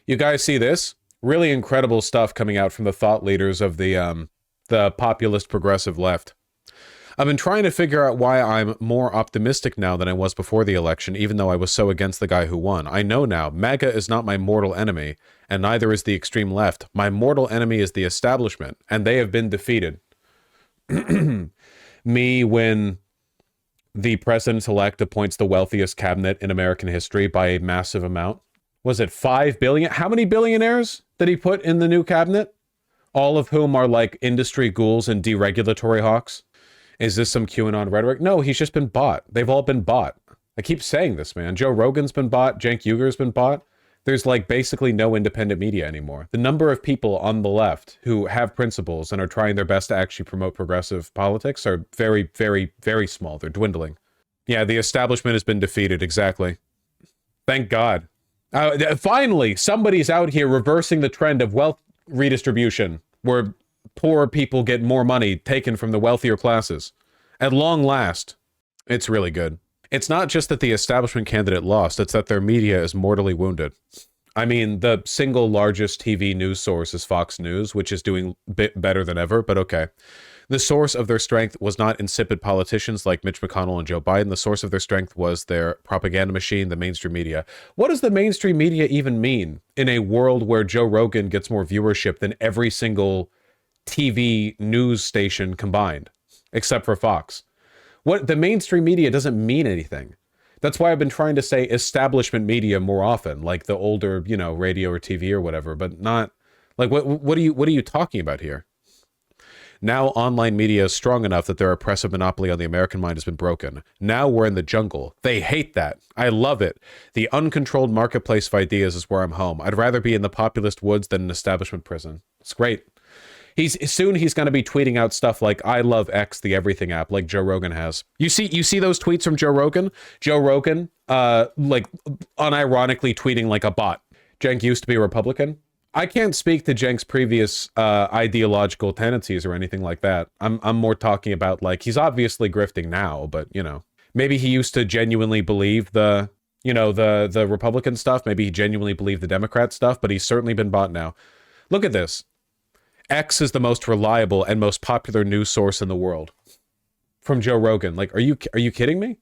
You guys see this? Really incredible stuff coming out from the thought leaders of the populist progressive left. I've been trying to figure out why I'm more optimistic now than I was before the election, even though I was so against the guy who won. I know now, MAGA is not my mortal enemy, and neither is the extreme left. My mortal enemy is the establishment, and they have been defeated. Me, when the president-elect appoints the wealthiest cabinet in American history by a massive amount. Was it 5 billion? How many billionaires did he put in the new cabinet? All of whom are like industry ghouls and deregulatory hawks? Is this some QAnon rhetoric? No, he's just been bought. They've all been bought. I keep saying this, man. Joe Rogan's been bought. Cenk Uygur's been bought. There's like basically no independent media anymore. The number of people on the left who have principles and are trying their best to actually promote progressive politics are very, very, very small. They're dwindling. Yeah, the establishment has been defeated. Exactly. Thank God. Finally, somebody's out here reversing the trend of wealth redistribution, where poor people get more money taken from the wealthier classes. At long last. It's really good. It's not just that the establishment candidate lost, it's that their media is mortally wounded. I mean, the single largest TV news source is Fox News, which is doing better than ever, but okay. The source of their strength was not insipid politicians like Mitch McConnell and Joe Biden. The source of their strength was their propaganda machine, the mainstream media. What does the mainstream media even mean in a world where Joe Rogan gets more viewership than every single TV news station combined, except for Fox? What the mainstream media doesn't mean anything. That's why I've been trying to say establishment media more often, like the older, you know, radio or TV or whatever, but not like what are you talking about here? Now online media is strong enough that their oppressive monopoly on the American mind has been broken. Now we're in the jungle. They hate that. I love it. The uncontrolled marketplace of ideas is where I'm home. I'd rather be in the populist woods than an establishment prison. It's great. He's going to be tweeting out stuff like "I love X, the everything app," like Joe Rogan has. You see those tweets from Joe Rogan? Joe Rogan, like unironically tweeting like a bot. Cenk used to be a Republican. I can't speak to Cenk's previous ideological tendencies or anything like that. I'm more talking about like he's obviously grifting now, but you know, maybe he used to genuinely believe the Republican stuff. Maybe he genuinely believed the Democrat stuff, but he's certainly been bought now. Look at this. X is the most reliable and most popular news source in the world. From Joe Rogan. Like, are you kidding me?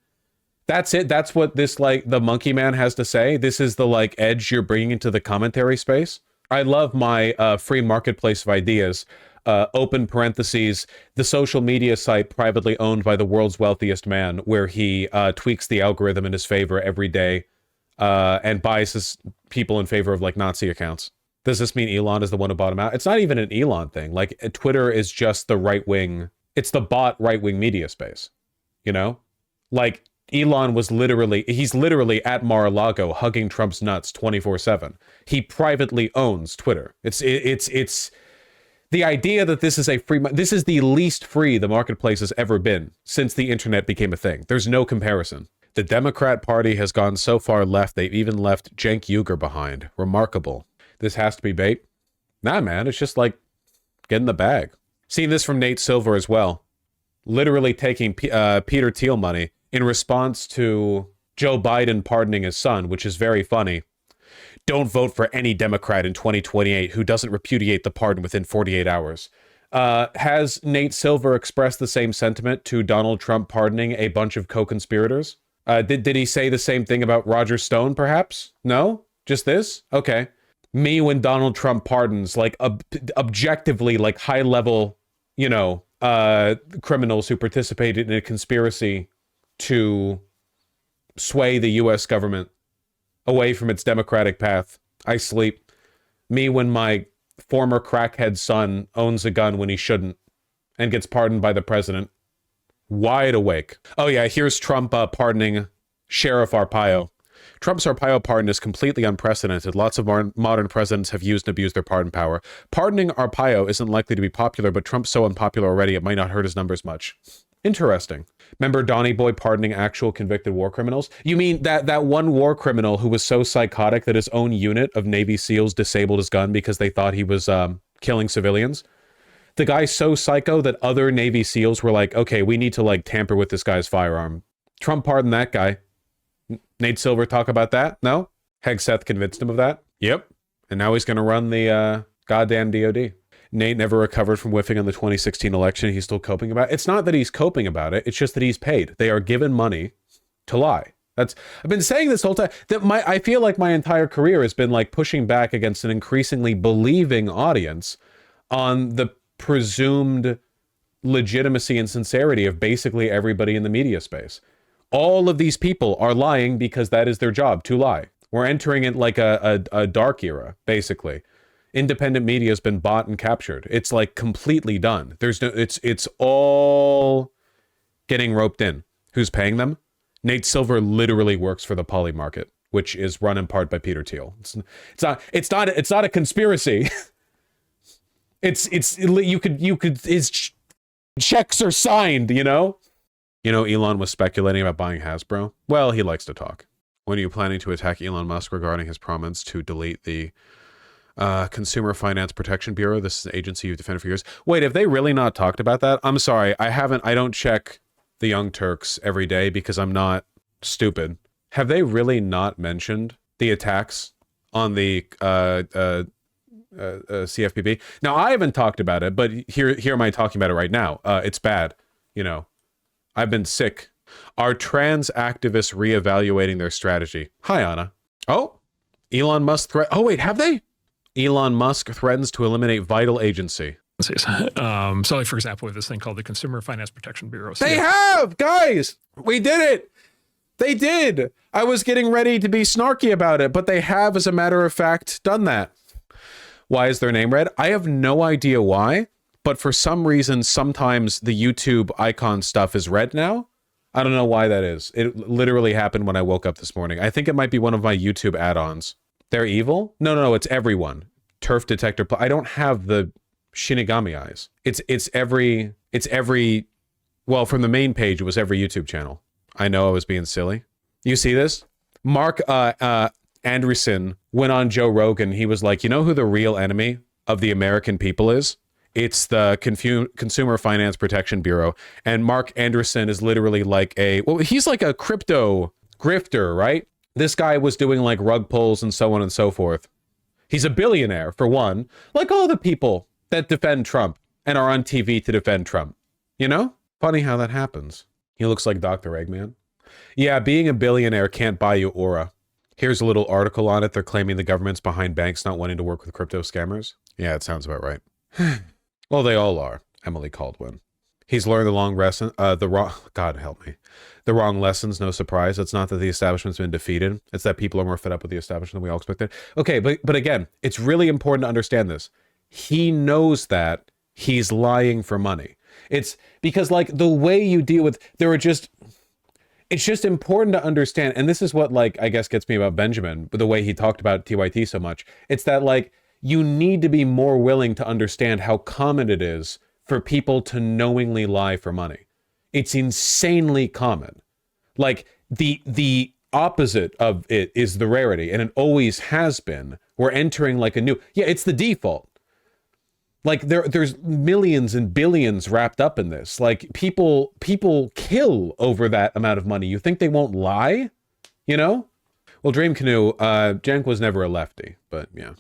That's it. That's what this, like, the monkey man has to say. This is the, like, edge you're bringing into the commentary space. I love my free marketplace of ideas. Open parentheses, the social media site privately owned by the world's wealthiest man, where he tweaks the algorithm in his favor every day and biases people in favor of, like, Nazi accounts. Does this mean Elon is the one who bought him out? It's not even an Elon thing. Like, Twitter is just the right-wing, it's the bot right-wing media space, you know? Like, Elon was he's literally at Mar-a-Lago hugging Trump's nuts 24/7. He privately owns Twitter. It's the idea that this is this is the least free the marketplace has ever been since the internet became a thing. There's no comparison. The Democrat Party has gone so far left, they've even left Cenk Uygur behind. Remarkable. This has to be bait? Nah, man, it's just like, get in the bag. Seeing this from Nate Silver as well. Literally taking Peter Thiel money in response to Joe Biden pardoning his son, which is very funny. Don't vote for any Democrat in 2028 who doesn't repudiate the pardon within 48 hours. Has Nate Silver expressed the same sentiment to Donald Trump pardoning a bunch of co-conspirators? Did he say the same thing about Roger Stone, perhaps? No? Just this? Okay. Me when Donald Trump pardons, like, objectively, like, high-level, you know, criminals who participated in a conspiracy to sway the U.S. government away from its democratic path. I sleep. Me when my former crackhead son owns a gun when he shouldn't and gets pardoned by the president. Wide awake. Oh yeah, here's Trump pardoning Sheriff Arpaio. Trump's Arpaio pardon is completely unprecedented. Lots of modern presidents have used and abused their pardon power. Pardoning Arpaio isn't likely to be popular, but Trump's so unpopular already it might not hurt his numbers much. Interesting. Remember Donny Boy pardoning actual convicted war criminals? You mean that one war criminal who was so psychotic that his own unit of Navy SEALs disabled his gun because they thought he was killing civilians? The guy's so psycho that other Navy SEALs were like, okay, we need to, like, tamper with this guy's firearm. Trump pardoned that guy. Nate Silver talk about that? No? Hegseth convinced him of that? Yep. And now he's going to run the goddamn DOD. Nate never recovered from whiffing on the 2016 election. He's still coping about it. It's not that he's coping about it. It's just that he's paid. They are given money to lie. I've been saying this whole time that I feel like my entire career has been like pushing back against an increasingly believing audience on the presumed legitimacy and sincerity of basically everybody in the media space. All of these people are lying because that is their job, to lie. We're entering it like a dark era, basically. Independent media has been bought and captured. It's like completely done. There's no, it's all getting roped in. Who's paying them? Nate Silver literally works for the Poly Market, which is run in part by Peter Thiel. It's not a conspiracy. His checks are signed, you know? You know, Elon was speculating about buying Hasbro. Well, he likes to talk. When are you planning to attack Elon Musk regarding his promise to delete the Consumer Finance Protection Bureau? This is an agency you've defended for years. Wait, have they really not talked about that? I'm sorry. I don't check the Young Turks every day because I'm not stupid. Have they really not mentioned the attacks on the CFPB? Now, I haven't talked about it, but here am I talking about it right now. It's bad. You know, I've been sick. Are trans activists reevaluating their strategy? Hi, Anna. Oh, Elon Musk oh, wait, have they? Elon Musk threatens to eliminate vital agency. So like, for example, with this thing called the Consumer Finance Protection Bureau. They have, guys, we did it. They did. I was getting ready to be snarky about it, but they have, as a matter of fact, done that. Why is their name red? I have no idea why, but for some reason, sometimes the YouTube icon stuff is red now. I don't know why that is. It literally happened when I woke up this morning. I think it might be one of my YouTube add-ons. They're evil? No, it's everyone. Turf Detector. I don't have the Shinigami eyes. It's every, well, from the main page, it was every YouTube channel. I know I was being silly. You see this? Mark Andreessen went on Joe Rogan. He was like, you know who the real enemy of the American people is? It's the Consumer Finance Protection Bureau. And Mark Andreessen is literally like he's like a crypto grifter, right? This guy was doing like rug pulls and so on and so forth. He's a billionaire, for one, like all the people that defend Trump and are on TV to defend Trump. You know? Funny how that happens. He looks like Dr. Eggman. Yeah, being a billionaire can't buy you aura. Here's a little article on it. They're claiming the government's behind banks not wanting to work with crypto scammers. Yeah, it sounds about right. Well, they all are. Emily Caldwin. He's learned God help me. The wrong lessons, no surprise. It's not that the establishment's been defeated. It's that people are more fed up with the establishment than we all expected. Okay, but again, it's really important to understand this. He knows that he's lying for money. It's because like the way you deal with, it's just important to understand. And this is what like, I guess gets me about Benjamin, but the way he talked about TYT so much, it's that like, you need to be more willing to understand how common it is for people to knowingly lie for money. It's insanely common. Like the opposite of it is the rarity, and it always has been. We're entering like it's the default. Like there's millions and billions wrapped up in this. Like people kill over that amount of money. You think they won't lie? You know? Well, Dream Canoe, Jenk was never a lefty, but yeah.